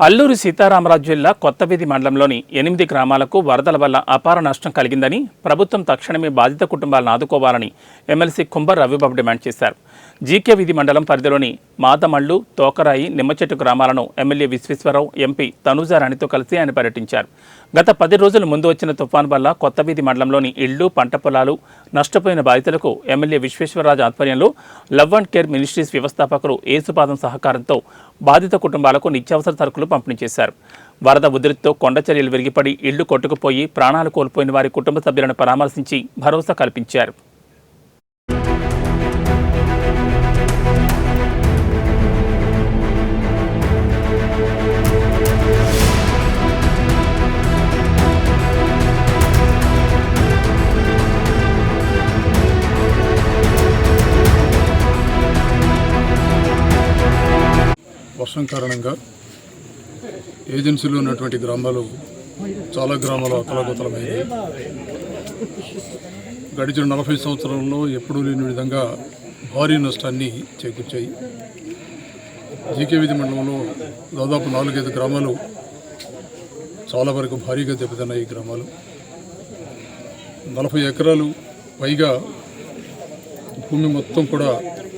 అల్లూరి సీతారామరాజు జిల్లా కొత్తవీధి మండలంలోని 8 గ్రామాలకు వరదల వల్ల అపార నష్టం కలిగిందని ప్రభుత్వం తక్షణమే బాధిత కుటుంబాలను ఆదుకోవాలని ఎమ్మెల్సీ కుంభర్ రవిబాబు డిమాండ్ చేశారు. జీకే వీధి మండలం పరిధిలోని మాదమళ్లు, తోకరాయి, నిమ్మచెట్టు గ్రామాలను ఎమ్మెల్యే విశ్వేశ్వరరావు, ఎంపీ తనుజారాణితో కలిసి ఆయన పర్యటించారు. గత 10 రోజుల ముందు వచ్చిన తుఫాను వల్ల కొత్తవీధి మండలంలోని ఇళ్లు, పంట పొలాలు నష్టపోయిన బాధితులకు ఎమ్మెల్యే విశ్వేశ్వరరాజు ఆధ్వర్యంలో లవ్ అండ్ కేర్ మినిస్ట్రీస్ వ్యవస్థాపకులు ఏసుపాదం సహకారంతో బాధిత కుటుంబాలకు నిత్యావసర సరుకులు పంపిణీ చేశారు. వరద ఉధృతితో కొండచర్యలు విరిగిపడి ఇళ్లు కొట్టుకుపోయి ప్రాణాలు కోల్పోయిన వారి కుటుంబ సభ్యులను పరామర్శించి భరోసా కల్పించారు. వర్షం కారణంగా ఏజెన్సీలో ఉన్నటువంటి గ్రామాలు చాలా గ్రామాలు అతలకుతలమైంది. గడిచిన 40 సంవత్సరాల్లో ఎప్పుడూ లేని విధంగా భారీ నష్టాన్ని చేకూర్చాయి. జీకే వీధి మండలంలో దాదాపు 4-5 గ్రామాలు చాలా వరకు భారీగా దెబ్బతిన్నాయి. ఈ గ్రామాలు 40 ఎకరాలు పైగా భూమి మొత్తం కూడా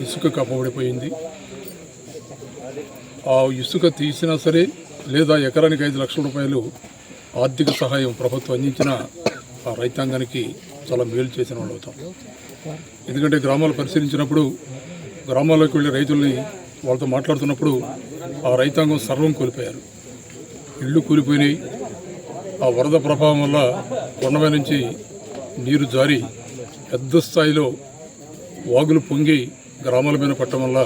ఇసుక కప్పబడిపోయింది. ఆ ఇసుక తీసినా సరే లేదా ఎకరానికి 5 లక్షల రూపాయలు ఆర్థిక సహాయం ప్రభుత్వం అందించిన ఆ రైతాంగానికి చాలా మేలు చేసిన వాళ్ళు అవుతాం. ఎందుకంటే గ్రామాలు పరిశీలించినప్పుడు, గ్రామాల్లోకి వెళ్ళి రైతుల్ని వాళ్ళతో మాట్లాడుతున్నప్పుడు ఆ రైతాంగం సర్వం కోల్పోయారు. ఇళ్ళు కూలిపోయినాయి. ఆ వరద ప్రభావం వల్ల కొండపై నుంచి నీరు జారి పెద్ద స్థాయిలో వాగులు పొంగి గ్రామాల మీద పట్టడం వల్ల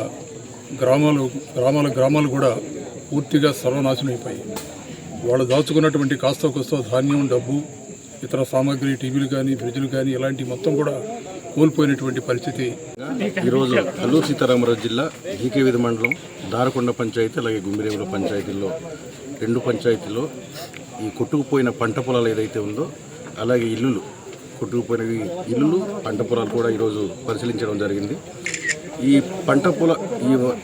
గ్రామాలు కూడా పూర్తిగా సర్వనాశనం అయిపోయాయి. వాళ్ళు దాచుకున్నటువంటి కాస్త కోస్త ధాన్యం, డబ్బు, ఇతర సామాగ్రి, టీవీలు కానీ, ఫ్రిడ్జ్లు కానీ ఇలాంటి మొత్తం కూడా కోల్పోయినటువంటి పరిస్థితి. ఈరోజు అల్లూరి సీతారామరాజు జిల్లా జీకే వీధి మండలం దారకొండ పంచాయతీ అలాగే గుమ్మిరేవుల పంచాయతీల్లో 2 పంచాయతీల్లో ఈ కొట్టుకుపోయిన పంట పొలాలు ఏదైతే ఉందో అలాగే కొట్టుకుపోయిన ఇల్లులు, పంట పొలాలు కూడా ఈరోజు పరిశీలించడం జరిగింది. ఈ పంట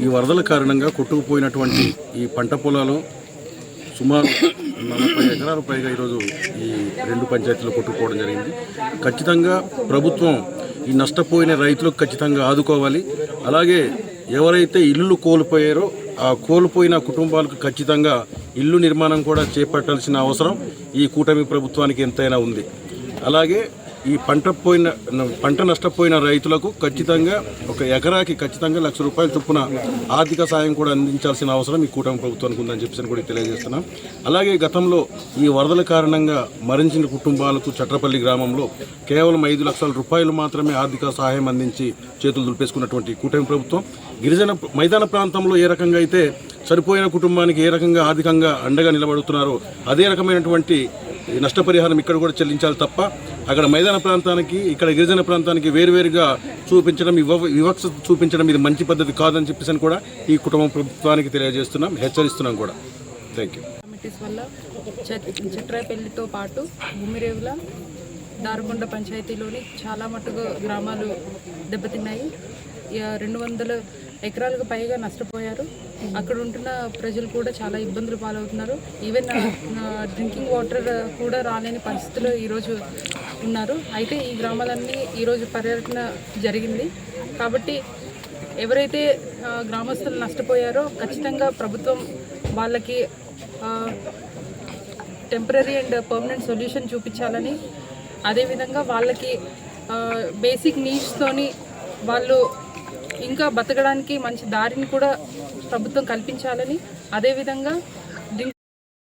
ఈ వరదల కారణంగా కొట్టుకుపోయినటువంటి ఈ పంట పొలాలు సుమారు 40 ఎకరాల పైగా ఈరోజు ఈ 2 పంచాయతీలు కొట్టుకుపోవడం జరిగింది. ఖచ్చితంగా ప్రభుత్వం ఈ నష్టపోయిన రైతులకు ఖచ్చితంగా ఆదుకోవాలి. అలాగే ఎవరైతే ఇల్లు కోల్పోయారో ఆ కోల్పోయిన కుటుంబాలకు ఖచ్చితంగా ఇల్లు నిర్మాణం కూడా చేపట్టాల్సిన అవసరం ఈ కూటమి ప్రభుత్వానికి ఎంతైనా ఉంది. అలాగే ఈ పంట నష్టపోయిన రైతులకు ఖచ్చితంగా ఒక ఎకరాకి ఖచ్చితంగా 1 లక్ష రూపాయల చొప్పున ఆర్థిక సాయం కూడా అందించాల్సిన అవసరం ఈ కూటమి ప్రభుత్వానికి ఉందని చెప్పేసి కూడా తెలియజేస్తున్నాం. అలాగే గతంలో ఈ వరదల కారణంగా మరణించిన కుటుంబాలకు చట్రపల్లి గ్రామంలో కేవలం 5 లక్షల రూపాయలు మాత్రమే ఆర్థిక సహాయం అందించి చేతులు దులిపేసుకున్నటువంటి కూటమి ప్రభుత్వం గిరిజన మైదాన ప్రాంతంలో ఏ రకంగా అయితే చనిపోయిన కుటుంబానికి ఏ రకంగా ఆర్థికంగా అండగా నిలబడుతున్నారో అదే రకమైనటువంటి నష్టపరిహారం ఇక్కడ కూడా చెల్లించాలి తప్ప అక్కడ మైదాన ప్రాంతానికి, ఇక్కడ గిరిజన ప్రాంతానికి వేరువేరుగా చూపించడం, వివక్ష చూపించడం ఇది మంచి పద్ధతి కాదని చెప్పేసి కూడా ఈ కుటుంబం ప్రభుత్వానికి తెలియజేస్తున్నాం, హెచ్చరిస్తున్నాం కూడా. Thank you. కమిటీస్ వల్ల చిట్రాపల్లితో పాటు గుమ్మిరేవుల, దారకొండ పంచాయతీలోని చాలా మటుకు గ్రామాలు దెబ్బతిన్నాయి. 200 ఎకరాలకు పైగా నష్టపోయారు. అక్కడ ఉంటున్న ప్రజలు కూడా చాలా ఇబ్బందులు పాలవుతున్నారు. ఈవెన్ డ్రింకింగ్ వాటర్ కూడా రాలేని పరిస్థితుల్లో ఈరోజు ఉన్నారు. అయితే ఈ గ్రామాలన్నీ ఈరోజు పర్యటన జరిగింది. కాబట్టి ఎవరైతే గ్రామస్తులు నష్టపోయారో ఖచ్చితంగా ప్రభుత్వం వాళ్ళకి టెంపరీ అండ్ పర్మనెంట్ సొల్యూషన్ చూపించాలని, అదేవిధంగా వాళ్ళకి బేసిక్ నీడ్స్తోని వాళ్ళు ఇంకా బతకడానికి మంచి దారిని కూడా ప్రభుత్వం కల్పించాలని, అదేవిధంగా